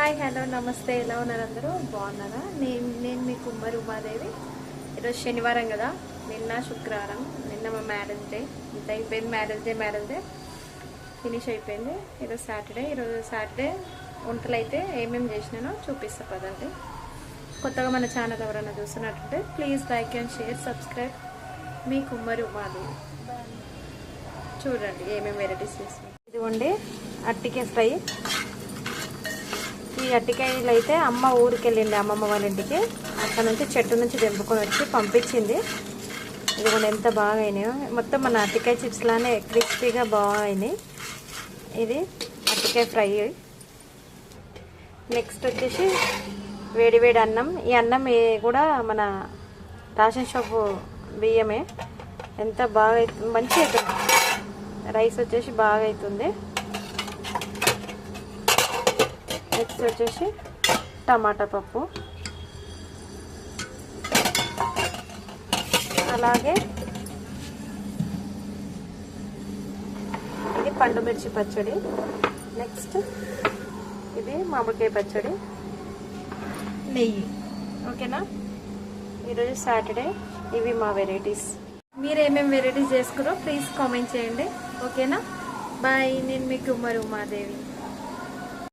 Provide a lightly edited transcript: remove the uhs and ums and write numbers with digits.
Hi hello నమస్తే, ఎలా ఉన్నారు అందరూ? బాగున్నారా? నేను మీ కుమ్మరి ఉమాదేవి. ఈరోజు శనివారం కదా, నిన్న శుక్రవారం, నిన్న మా మ్యారేజ్ డే. ఇంత అయిపోయింది, మ్యారేజ్ డే ఫినిష్ అయిపోయింది. ఈరోజు సాటర్డే వంటలు అయితే ఏమేమి చేసినానో చూపిస్తా పదండి. కొత్తగా మన ఛానల్ ఎవరైనా చూస్తున్నట్టుంటే please like and share, subscribe. మీ కుమ్మరి ఉమాదేవి. చూడండి ఏమేమి వెరైటీస్ చేసినాయి. ఇదిగోండి అట్టికాయ ఫ్రై. ఈ అట్టికాయలు అయితే అమ్మ ఊరికి వెళ్ళింది, అమ్మమ్మ వాళ్ళ ఇంటికి. అక్కడ నుంచి చెట్టు నుంచి తెంపుకొని వచ్చి పంపించింది. ఇది కూడా ఎంత బాగా అయినాయో, మొత్తం మన అట్టికాయ చిప్స్ లానే క్రిస్పీగా బాగా అయినాయి. ఇది అట్టికాయ ఫ్రై. నెక్స్ట్ వచ్చేసి వేడివేడి అన్నం. ఈ అన్నం కూడా మన రేషన్ షాపు బియ్యమే. ఎంత బాగా మంచిగా అవుతుంది. రైస్ వచ్చేసి బాగా అవుతుంది. నెక్స్ట్ వచ్చేసి టమాటా పప్పు, అలాగే ఇది పండు మిర్చి పచ్చడి. నెక్స్ట్ ఇది మామిడికాయ పచ్చడి, నెయ్యి. ఓకేనా? ఈరోజు సాటర్డే. ఇవి మా వెరైటీస్. మీరు ఏమేమి వెరైటీస్ చేసుకున్నారో ప్లీజ్ కామెంట్ చేయండి. ఓకేనా? బాయ్. నేను మీ కుమ్మరి ఉమాదేవి.